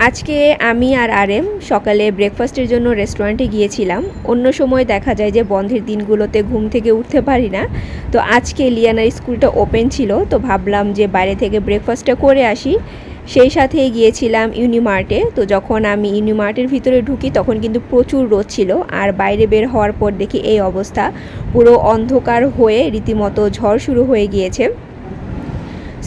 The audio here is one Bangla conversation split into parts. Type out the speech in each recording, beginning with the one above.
আজকে আমি আর আরএম সকালে ব্রেকফাস্টের জন্য রেস্টুরেন্টে গিয়েছিলাম। অন্য সময় দেখা যায় যে বন্ধের দিনগুলোতে ঘুম থেকে উঠতে পারি না। তো আজকে লিয়ানার স্কুলটা ওপেন ছিল, তো ভাবলাম যে বাইরে থেকে ব্রেকফাস্টটা করে আসি। সেই সাথে গিয়েছিলাম ইউনিমার্টে। তো যখন আমি ইউনিমার্টের ভিতরে ঢুকি তখন কিন্তু প্রচুর রোদ ছিল, আর বাইরে বের হওয়ার পর দেখি এই অবস্থা, পুরো অন্ধকার হয়ে রীতিমতো ঝড় শুরু হয়ে গিয়েছে।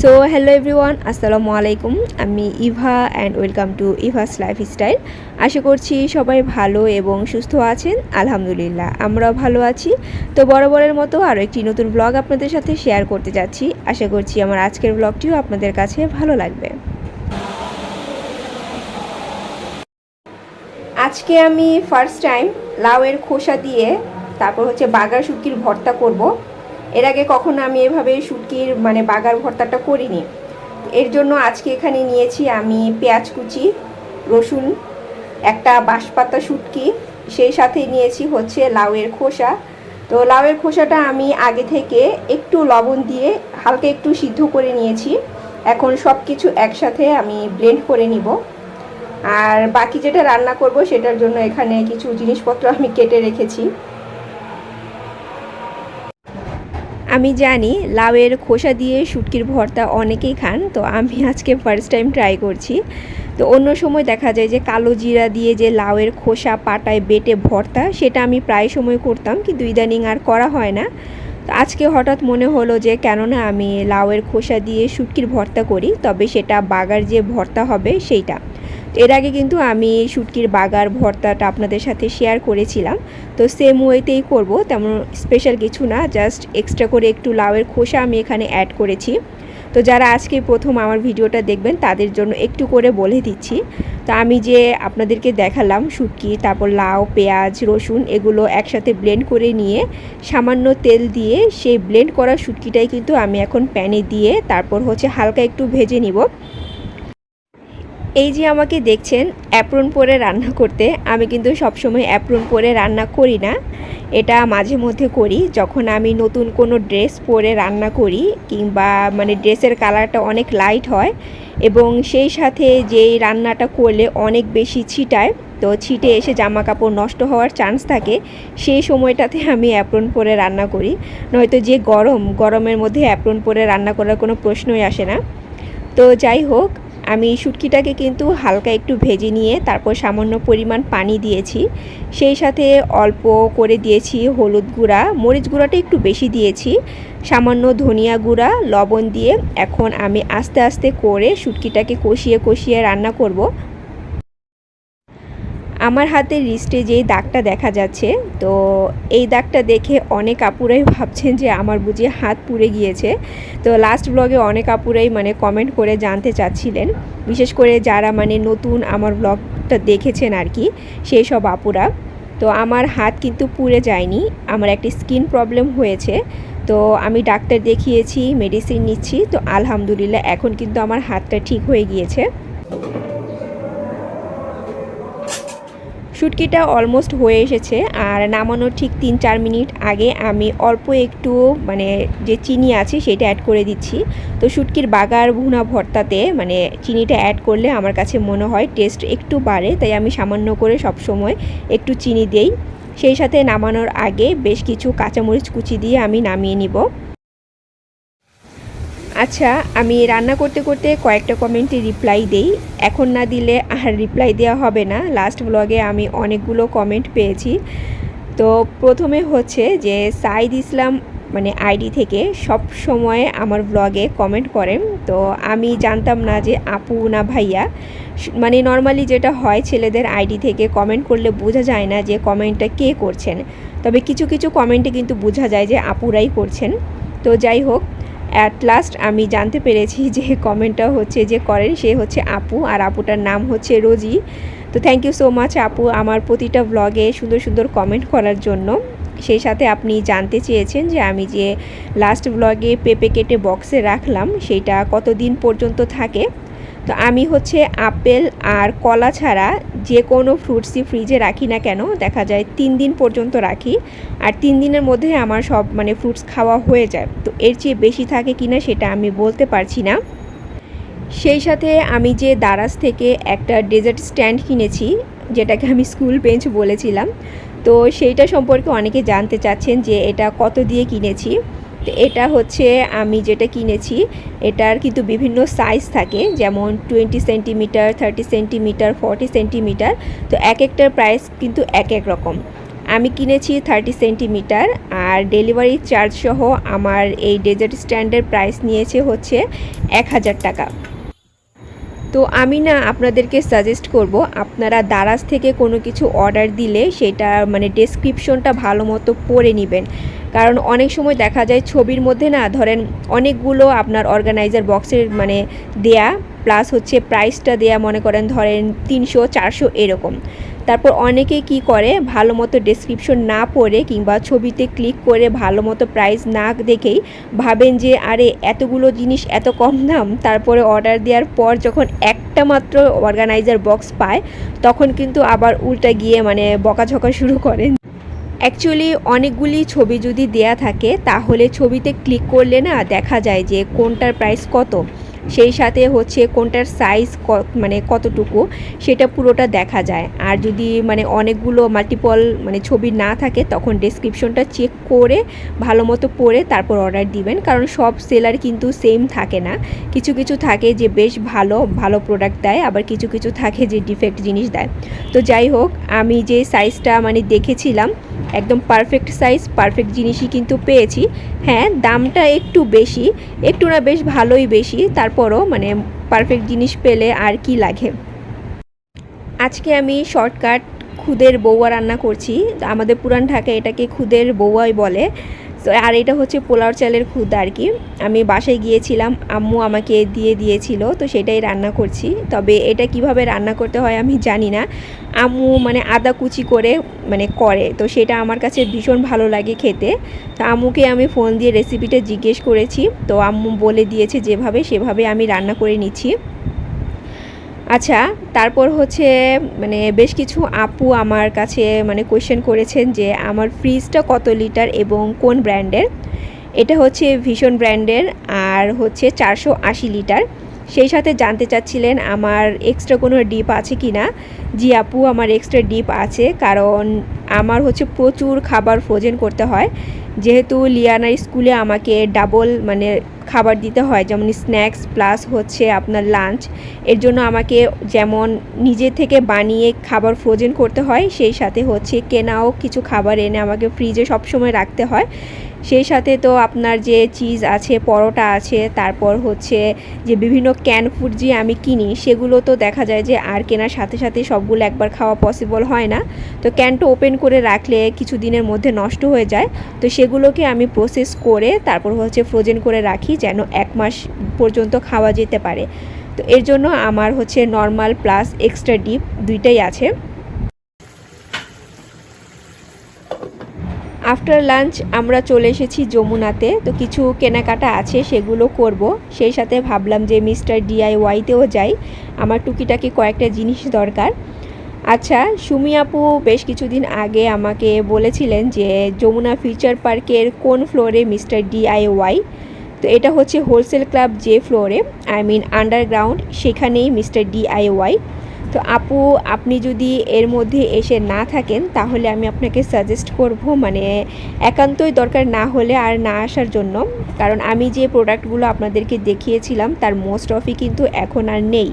সো হ্যালো এভরিওয়ান, আসসালামু আলাইকুম। আমি Eva and welcome to Eva's lifestyle. আশা করছি সবাই ভালো এবং সুস্থ আছেন। আলহামদুলিল্লাহ আমরাও ভালো আছি। তো বরাবরের মতো আরও একটি নতুন ব্লগ আপনাদের সাথে শেয়ার করতে যাচ্ছি। আশা করছি আমার আজকের ব্লগটিও আপনাদের কাছে ভালো লাগবে। আজকে আমি ফার্স্ট টাইম লাউয়ের খোসা দিয়ে তারপর বাগার শুটকির ভর্তা করব। এর আগে কখনো আমি এভাবে শুটকির বাগার ভর্তাটা করিনি। এর জন্য আজকে এখানে নিয়েছি আমি পেঁয়াজ কুচি, রসুন, একটা বাঁশপাতা শুটকি, সেই সাথে নিয়েছি লাউয়ের খোসা। তো লাউয়ের খোসাটা আমি আগে থেকে একটু লবণ দিয়ে হালকা একটু সিদ্ধ করে নিয়েছি। এখন সব কিছু একসাথে আমি ব্লেন্ড করে নিব। আর বাকি যেটা রান্না করব সেটার জন্য এখানে কিছু জিনিসপত্র আমি কেটে রেখেছি। আমি জানি লাউয়ের খোসা দিয়ে শুটকির ভর্তা অনেকেই খান, তো আমি আজকে ফার্স্ট টাইম ট্রাই করছি। তো অন্য সময় দেখা যায় যে কালো জিরা দিয়ে যে লাউয়ের খোসা পাটায় বেটে ভর্তা, সেটা আমি প্রায় সময় করতাম, কিন্তু ইদানিং আর করা হয় না। তো আজকে হঠাৎ মনে হলো যে কেননা আমি লাউয়ের খোসা দিয়ে শুটকির ভর্তা করি, তবে সেটা বাগার যে ভর্তা হবে সেইটা। এর আগে কিন্তু আমি শুটকির বাগার ভর্তাটা আপনাদের সাথে শেয়ার করেছিলাম। তো সেম ওয়েতেই করব, তেমন স্পেশাল কিছু না, জাস্ট এক্সট্রা করে একটু লাউয়ের খোসা আমি এখানে অ্যাড করেছি। তো যারা আজকে প্রথম আমার ভিডিওটা দেখবেন তাদের জন্য একটু করে বলে দিচ্ছি। তো আমি যে আপনাদেরকে দেখালাম শুটকি, তারপর লাউ, পেঁয়াজ, রসুন এগুলো একসাথে ব্লেন্ড করে নিয়ে সামান্য তেল দিয়ে সেই ব্লেন্ড করা শুটকিটাই কিন্তু আমি এখন প্যানে দিয়ে তারপর হালকা একটু ভেজে নিব। এই যে আমাকে দেখছেন অ্যাপ্রন পরে রান্না করতে, আমি কিন্তু সবসময় অ্যাপ্রন পরে রান্না করি না। এটা মাঝে মধ্যে করি যখন আমি নতুন কোনো ড্রেস পরে রান্না করি, কিংবা ড্রেসের কালারটা অনেক লাইট হয় এবং সেই সাথে যেই রান্নাটা করলে অনেক বেশি ছিটায়, তো ছিটে এসে জামা কাপড় নষ্ট হওয়ার চান্স থাকে, সেই সময়টাতে আমি অ্যাপ্রন পরে রান্না করি। নয়তো যে গরমের মধ্যে অ্যাপ্রন পরে রান্না করার কোনো প্রশ্নই আসে না। তো যাই হোক, আমি শুটকিটাকে কিন্তু হালকা একটু ভেজে নিয়ে তারপর সামান্য পরিমাণ পানি দিয়েছি। সেই সাথে অল্প করে দিয়েছি হলুদ গুঁড়া, মরিচ গুঁড়াটা একটু বেশি দিয়েছি, সামান্য ধনিয়া গুঁড়া, লবণ দিয়ে এখন আমি আস্তে আস্তে করে শুটকিটাকে কষিয়ে কষিয়ে রান্না করব। আমার হাতের রিস্টে যেই দাগটা দেখা যাচ্ছে, তো এই দাগটা দেখে অনেক আপুরাই ভাবছেন যে আমার বুঝি হাত পুড়ে গিয়েছে। তো লাস্ট ব্লগে অনেক আপুরাই কমেন্ট করে জানতে চাচ্ছিলেন, বিশেষ করে যারা নতুন আমার ব্লগটা দেখেছেন আর কি, সেই সব আপুরা। তো আমার হাত কিন্তু পুড়ে যায়নি, আমার একটি স্কিন প্রবলেম হয়েছে। তো আমি ডাক্তার দেখিয়েছি, মেডিসিন নিচ্ছি, তো আলহামদুলিল্লাহ এখন কিন্তু আমার হাতটা ঠিক হয়ে গিয়েছে। শুটকিটা অলমোস্ট হয়ে এসেছে, আর নামানোর ঠিক 3-4 মিনিট আগে আমি অল্প একটু যে চিনি আছে সেটা অ্যাড করে দিচ্ছি। তো শুটকির বাগার ভুনা ভর্তাতে চিনিটা অ্যাড করলে আমার কাছে মনে হয় টেস্ট একটু বাড়ে, তাই আমি সামান্য করে সবসময় একটু চিনি দেই। সেই সাথে নামানোর আগে বেশ কিছু কাঁচামরিচ কুচি দিয়ে আমি নামিয়ে নিব। আচ্ছা, আমি রান্না করতে করতে কয়েকটা কমেন্টে রিপ্লাই দেই, এখন না দিলে আর রিপ্লাই দেওয়া হবে না। লাস্ট ব্লগে আমি অনেকগুলো কমেন্ট পেয়েছি। তো প্রথমে যে সাইদ ইসলাম আইডি থেকে সব সময় আমার ব্লগে কমেন্ট করেন। তো আমি জানতাম না যে আপু না ভাইয়া। নর্মালি যেটা হয়, ছেলেদের আইডি থেকে কমেন্ট করলে বোঝা যায় না যে কমেন্টটা কে করছেন, তবে কিছু কিছু কমেন্টে কিন্তু বোঝা যায় যে আপুরাই করছেন। তো যাই হোক, অ্যাট লাস্ট আমি জানতে পেরেছি যে কমেন্টটা যে করেন সে আপু, আর আপুটার নাম রোজি। তো থ্যাংক ইউ সো মাচ আপু, আমার প্রতিটা ব্লগে সুন্দর সুন্দর কমেন্ট করার জন্য। সেই সাথে আপনি জানতে চেয়েছেন যে আমি যে লাস্ট ব্লগে পেঁপে কেটে বক্সে রাখলাম সেইটা কতদিন পর্যন্ত থাকে। তো আমি আপেল আর কলা ছাড়া যে কোনো ফ্রুটসই ফ্রিজে রাখি না কেন, দেখা যায় 3 দিন পর্যন্ত রাখি, আর 3 দিনের মধ্যে আমার সব ফ্রুটস খাওয়া হয়ে যায়। তো এর চেয়ে বেশি থাকে কিনা সেটা আমি বলতে পারছি না। সেই সাথে আমি যে দারাজ থেকে একটা ডেজার্ট স্ট্যান্ড কিনেছি, যেটাকে আমি স্কুল বেঞ্চ বলেছিলাম, তো সেইটা সম্পর্কে অনেকে জানতে চাচ্ছেন যে এটা কত দিয়ে কিনেছি। তো এটা হচ্ছে আমি যেটা কিনেছি, এটার কিন্তু বিভিন্ন সাইজ থাকে, যেমন 20 সেন্টিমিটার, 30 সেন্টিমিটার, 40 সেন্টিমিটার। তো এক একটার প্রাইস কিন্তু এক এক রকম। আমি কিনেছি 30 সেন্টিমিটার, আর ডেলিভারি চার্জ সহ আমার এই ডেজার্ট স্ট্যান্ডের প্রাইস নিয়েছে হচ্ছে 1000 টাকা। তো আমি না আপনাদেরকে সাজেস্ট করব, আপনারা দারাজ থেকে কোনো কিছু অর্ডার দিলে সেটা মানে ডেসক্রিপশনটা ভালো মতো পড়ে নেবেন। কারণ অনেক সময় দেখা যায় ছবির মধ্যে না ধরেন অনেকগুলো আপনার অর্গানাইজার বক্সের মানে দেয়া, প্লাস হচ্ছে প্রাইসটা দেয়া মনে করেন ধরেন 300-400 এরকম। তারপর অনেকে কি করে, ভালো মতো ডেসক্রিপশন না পড়ে কিংবা ছবিতে ক্লিক করে ভালো মতো প্রাইস না দেখেই ভাবেন যে আরে এতগুলো জিনিস এত কম দাম। তারপরে অর্ডার দেওয়ার পর যখন একটা মাত্র অর্গানাইজার বক্স পায়, তখন কিন্তু আবার উল্টা গিয়ে মানে বকাঝকা শুরু করেন। অ্যাকচুয়ালি অনেকগুলি ছবি যদি দেয়া থাকে, তাহলে ছবিতে ক্লিক করলে না দেখা যায় যে কোনটার প্রাইস কত, সেই সাথে হচ্ছে কোনটার সাইজ মানে কতটুকু, সেটা পুরোটা দেখা যায়। আর যদি মানে অনেকগুলো মাল্টিপল মানে ছবি না থাকে, তখন ডেসক্রিপশনটা চেক করে ভালো মতো পড়ে তারপর অর্ডার দিবেন। কারণ সব সেলার কিন্তু সেম থাকে না, কিছু কিছু থাকে যে বেশ ভালো ভালো প্রোডাক্ট দেয়, আবার কিছু কিছু থাকে যে ডিফেক্ট জিনিস দেয়। তো যাই হোক, আমি যে সাইজটা মানে দেখেছিলাম একদম পারফেক্ট সাইজ, পারফেক্ট জিনিসই কিন্তু পেয়েছি। হ্যাঁ, দামটা একটু বেশি, একটু না বেশ ভালোই বেশি, তারপরও মানে পারফেক্ট জিনিস পেলে আর কি লাগে। আজকে আমি শর্টকাট খুদের বৌয়া রান্না করছি। আমাদের পুরান ঢাকায় এটাকে খুদের বৌয়াই বলে। তো আর এটা হচ্ছে পোলাও চালের খুদ আর কি। আমি বাসায় গিয়েছিলাম, আম্মু আমাকে দিয়ে দিয়েছিল, তো সেটাই রান্না করছি। তবে এটা কিভাবে রান্না করতে হয় আমি জানি না, আম্মু মানে আদা কুচি করে মানে করে, তো সেটা আমার কাছে ভীষণ ভালো লাগে খেতে। তো আম্মুকে আমি ফোন দিয়ে রেসিপিটা জিজ্ঞেস করেছি, তো আম্মু বলে দিয়েছে যেভাবে সেভাবে আমি রান্না করে নিচ্ছি। আচ্ছা, তারপর হচ্ছে মানে বেশ কিছু আপু আমার কাছে মানে কোয়েশ্চেন করেছেন যে আমার ফ্রিজটা কত লিটার এবং কোন ব্র্যান্ডের। এটা হচ্ছে ভীষণ ব্র্যান্ডের, আর হচ্ছে 480 লিটার। সেই সাথে জানতে চাচ্ছিলেন আমার এক্সট্রা কোনো ডিপ আছে কি না। জি আপু, আমার এক্সট্রা ডিপ আছে, কারণ আমার হচ্ছে প্রচুর খাবার ফ্রোজেন করতে হয়। যেহেতু লিয়ানার স্কুলে আমাকে ডাবল মানে খাবার দিতে হয়, যেমন স্ন্যাক্স প্লাস হচ্ছে আপনার লাঞ্চ, এর জন্য আমাকে যেমন নিজে থেকে বানিয়ে খাবার ফ্রোজেন করতে হয়, সেই সাথে হচ্ছে কেনাও কিছু খাবার এনে আমাকে ফ্রিজে সবসময় রাখতে হয়। সেই সাথে তো আপনার যে চিজ আছে, পরোটা আছে, তারপর হচ্ছে যে বিভিন্ন ক্যান ফুড যে আমি কিনি, সেগুলো তো দেখা যায় যে আর কেনার সাথে সাথে সবগুলো একবার খাওয়া পসিবল হয় না। তো ক্যানটা ওপেন করে রাখলে কিছু দিনের মধ্যে নষ্ট হয়ে যায়, তো সেগুলোকে আমি প্রসেস করে তারপর হচ্ছে ফ্রোজেন করে রাখি, যেন 1 মাস পর্যন্ত খাওয়া যেতে পারে। তো এর জন্য আমার হচ্ছে নর্মাল প্লাস এক্সট্রা ডিপ দুইটাই আছে। আফটার লাঞ্চ আমরা চলে এসেছি যমুনাতে, তো কিছু কেনাকাটা আছে সেগুলো করব। সেই সাথে ভাবলাম যে মিস্টার DIYতেও যাই, আমার টুকিটাকি কয়েকটা জিনিস দরকার। আচ্ছা, সুমি আপু বেশ কিছুদিন আগে আমাকে বলেছিলেন যে যমুনা ফিউচার পার্কের কোন ফ্লোরে মিস্টার DIY। তো এটা হচ্ছে হোলসেল ক্লাব যে ফ্লোরে, আই মিন আন্ডারগ্রাউন্ড, সেখানেই মিস্টার DIY। তো আপু, আপনি যদি এর মধ্যে এসে না থাকেন, তাহলে আমি আপনাকে সাজেস্ট করব মানে একান্তই দরকার না হলে আর না আসার জন্য। কারণ আমি যে প্রোডাক্টগুলো আপনাদেরকে দেখিয়েছিলাম তার মোস্ট অফই কিন্তু এখন আর নেই।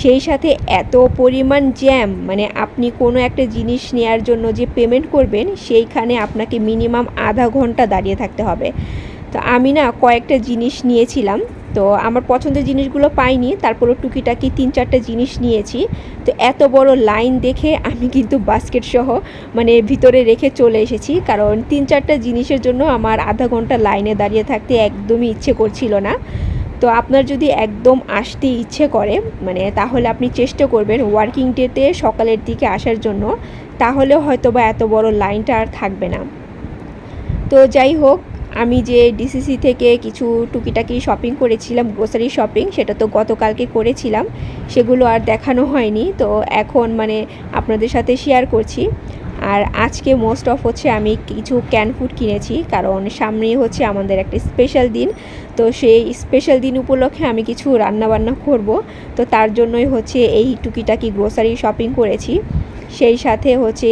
সেই সাথে এত পরিমাণ জ্যাম, মানে আপনি কোনো একটা জিনিস নেওয়ার জন্য যে পেমেন্ট করবেন, সেইখানে আপনাকে মিনিমাম আধা ঘন্টা দাঁড়িয়ে থাকতে হবে। তো আমি না কয়েকটা জিনিস নিয়েছিলাম, তো আমার পছন্দের জিনিসগুলো পাইনি, তারপরও টুকিটাকি 3-4টা জিনিস নিয়েছি। তো এত বড় লাইন দেখে আমি কিন্তু বাস্কেট সহ মানে ভিতরে রেখে চলে এসেছি, কারণ 3-4টা জিনিসের জন্য আমার আধা ঘন্টা লাইনে দাঁড়িয়ে থাকতে একদমই ইচ্ছে করছিল না। তো আপনার যদি একদম আসতে ইচ্ছে করে মানে, তাহলে আপনি চেষ্টা করবেন ওয়ার্কিং ডেতে সকালের দিকে আসার জন্য, তাহলে হয়তো বা এত বড় লাইনটা আর থাকবে না। তো যাই হোক, আমি যে ডিসিসি থেকে কিছু টুকিটাকি শপিং করেছিলাম, গ্রোসারি শপিং, সেটা তো গতকালকে করেছিলাম, সেগুলো আর দেখানো হয়নি, তো এখন মানে আপনাদের সাথে শেয়ার করছি। আর আজকে মোস্ট অফ হচ্ছে আমি কিছু ক্যান ফুড কিনেছি, কারণ সামনেই হচ্ছে আমাদের একটা স্পেশাল দিন। তো সেই স্পেশাল দিন উপলক্ষে আমি কিছু রান্নাবান্না করব, তো তার জন্যই হচ্ছে এই টুকিটাকি গ্রোসারি শপিং করেছি। সেই সাথে হচ্ছে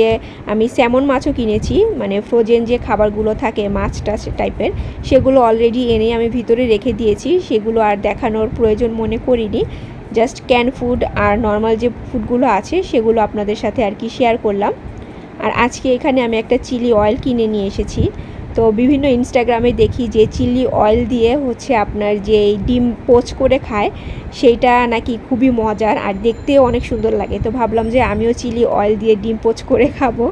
আমি স্যামন মাছও কিনেছি, মানে ফ্রোজেন যে খাবারগুলো থাকে মাছ টাছ টাইপের, সেগুলো অলরেডি এনে আমি ভিতরে রেখে দিয়েছি। সেগুলো আর দেখানোর প্রয়োজন মনে করিনি, জাস্ট ক্যান ফুড আর নর্মাল যে ফুডগুলো আছে সেগুলো আপনাদের সাথে আর কি শেয়ার করলাম। আর আজকে এখানে আমি একটা চিলি অয়েল কিনে নিয়ে এসেছি। তো বিভিন্ন ইনস্টাগ্রামে দেখি যে চিলি অয়েল দিয়ে হচ্ছে আপনার যে ডিম পোচ করে খায়, সেইটা নাকি খুবই মজার আর দেখতেও অনেক সুন্দর লাগে। তো ভাবলাম যে আমিও চিলি অয়েল দিয়ে ডিম পোচ করে খাবো।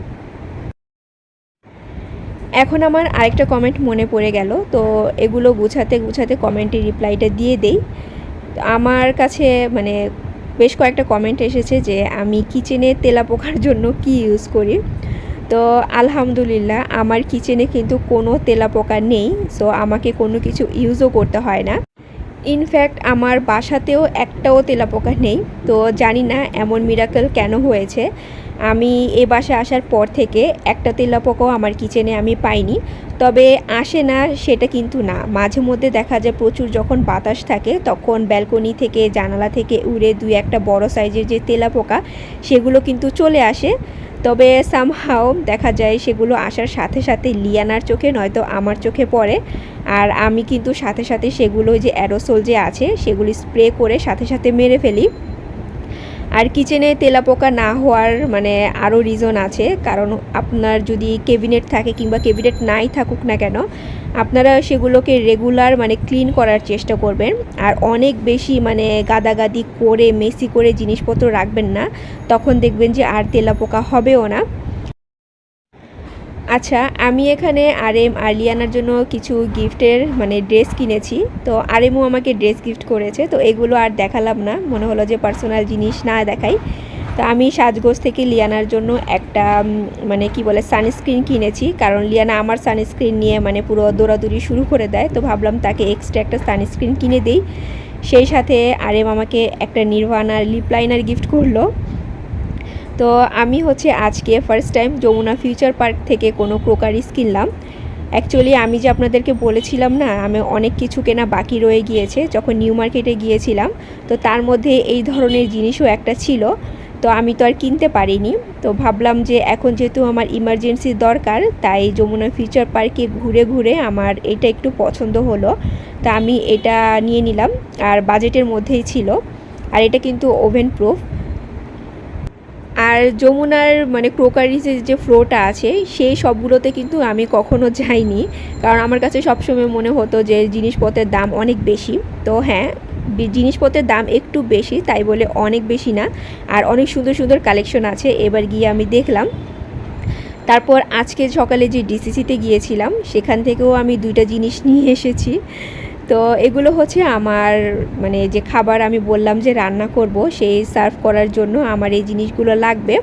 এখন আমার আরেকটা কমেন্ট মনে পড়ে গেল, তো এগুলো গুছাতে গুছাতে কমেন্টের রিপ্লাইটা দিয়ে দেই। আমার কাছে মানে বেশ কয়েকটা কমেন্ট এসেছে যে আমি কিচেনে তেলাপোকার জন্য কি ইউজ করি। তো আলহামদুলিল্লাহ আমার কিচেনে কিন্তু কোনো তেলাপোকা নেই, সো আমাকে কোনো কিছু ইউজও করতে হয় না। ইনফ্যাক্ট আমার বাসাতেও একটাও তেলাপোকা নেই। তো জানি না এমন মিরাকেল কেন হয়েছে, আমি এ বাসায় আসার পর থেকে একটা তেলাপোকাও আমার কিচেনে আমি পাইনি। তবে আসে না সেটা কিন্তু না, মাঝে মধ্যে দেখা যায় প্রচুর যখন বাতাস থাকে তখন ব্যালকনি থেকে জানালা থেকে উড়ে দুই একটা বড় সাইজের যে তেলাপোকা সেগুলো কিন্তু চলে আসে। তবে সামহাও দেখা যায় সেগুলো আসার সাথে সাথে লিয়ানার চোখে নয়তো আমার চোখে পড়ে, আর আমি কিন্তু সাথে সাথে সেগুলো যে অ্যারোসোল যে আছে সেগুলি স্প্রে করে সাথে সাথে মেরে ফেলি। আর কিচেনে তেলাপোকা না হওয়ার মানে আরও রিজন আছে, কারণ আপনার যদি ক্যাবিনেট থাকে কিংবা ক্যাবিনেট নাই থাকুক না কেন, আপনারা সেগুলোকে রেগুলার মানে ক্লিন করার চেষ্টা করবেন। আর অনেক বেশি মানে গাদাগাদি করে মেসি করে জিনিসপত্র রাখবেন না, তখন দেখবেন যে আর তেলাপোকা হবেও না। আচ্ছা, আমি এখানে আরএম আর লিয়ানার জন্য কিছু গিফটের মানে ড্রেস কিনেছি। তো আরএমও আমাকে ড্রেস গিফট করেছে, তো এগুলো আর দেখালাম না, মনে হলো যে পার্সোনাল জিনিস না দেখাই। তো আমি সাজগোজ থেকে লিয়ানার জন্য একটা মানে কি বলে সানস্ক্রিন কিনেছি, কারণ লিয়ানা আমার সানস্ক্রিন নিয়ে মানে পুরো দৌড়াদৌড়ি শুরু করে দেয়। তো ভাবলাম তাকে এক্সট্রা একটা সানস্ক্রিন কিনে দিই। সেই সাথে আরএম আমাকে একটা নির্ভানার লিপ লাইনার গিফট করলো। তো আমি হচ্ছে আজকে first time Jamuna future park থেকে কোনো ক্রোকারিস কিনলাম। অ্যাকচুয়ালি আমি যে আপনাদেরকে বলেছিলাম না আমি অনেক কিছু কেনা বাকি রয়ে গিয়েছে যখন নিউ মার্কেটে গিয়েছিলাম, তো তার মধ্যে এই ধরনের জিনিসও একটা ছিল। তো আমি তো আর কিনতে পারিনি, তো ভাবলাম যে এখন যেহেতু আমার ইমার্জেন্সি দরকার, তাই যমুনা ফিউচার পার্কে ঘুরে ঘুরে আমার এটা একটু পছন্দ হলো, তা আমি এটা নিয়ে নিলাম। আর বাজেটের মধ্যেই ছিল, আর এটা কিন্তু ওভেন প্রুফ। আর যমুনার মানে ক্রোকারিজের যে ফ্লোরটা আছে সেই সবগুলোতে কিন্তু আমি কখনো যাইনি, কারণ আমার কাছে সবসময় মনে হতো যে জিনিসপত্রের দাম অনেক বেশি। তো হ্যাঁ, জিনিসপত্রের দাম একটু বেশি তাই বলে অনেক বেশি না, আর অনেক সুন্দর সুন্দর কালেকশন আছে। এবার গিয়ে আমি দেখলাম। তারপর আজকে সকালে যে ডিসিসিতে গিয়েছিলাম সেখান থেকেও আমি দুইটা জিনিস নিয়ে এসেছি। তো এগুলো হচ্ছে আমার মানে যে খাবার আমি বললাম যে রান্না করব সেই সার্ভ করার জন্য আমার এই জিনিসগুলো লাগবে।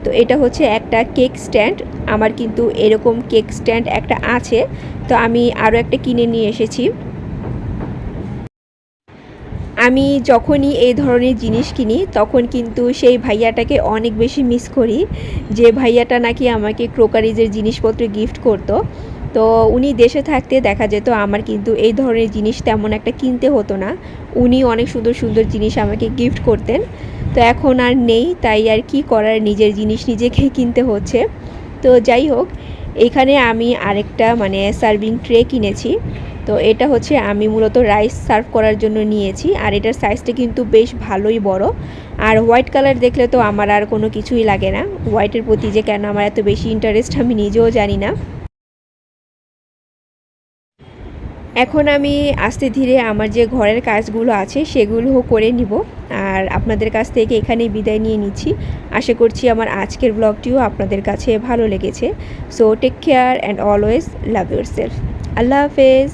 তো এটা হচ্ছে একটা কেক স্ট্যান্ড, আমার কিন্তু এরকম কেক স্ট্যান্ড একটা আছে, তো আমি আরও একটা কিনে নিয়ে এসেছি। আমি যখনই এই ধরনের জিনিস কিনি তখন কিন্তু সেই ভাইয়াটাকে অনেক বেশি মিস করি, যে ভাইয়াটা নাকি আমাকে ক্রোকারিজের জিনিসপত্র গিফট করতো। তো উনি দেশে থাকতে দেখা যেত আমার কিন্তু এই ধরনের জিনিস তেমন একটা কিনতে হতো না, উনি অনেক সুন্দর সুন্দর জিনিস আমাকে গিফট করতেন। তো এখন আর নেই, তাই আর কি করার, নিজের জিনিস নিজেকেই কিনতে হচ্ছে। তো যাই হোক, এখানে আমি আরেকটা মানে সার্ভিং ট্রে কিনেছি। তো এটা হচ্ছে আমি মূলত রাইস সার্ভ করার জন্য নিয়েছি, আর এটার সাইজটা কিন্তু বেশ ভালোই বড়। আর হোয়াইট কালার দেখলে তো আমার আর কোনো কিছুই লাগে না, হোয়াইটের প্রতি যে কেন আমার এত বেশি ইন্টারেস্ট আমি নিজেও জানি না। এখন আমি আস্তে ধীরে আমার যে ঘরের কাজগুলো আছে সেগুলোও করে নিব, আর আপনাদের কাছ থেকে এখানেই বিদায় নিয়ে নিচ্ছি। আশা করছি আমার আজকের ব্লগটিও আপনাদের কাছে ভালো লেগেছে। So take care and always love yourself. আল্লাহ হাফেজ।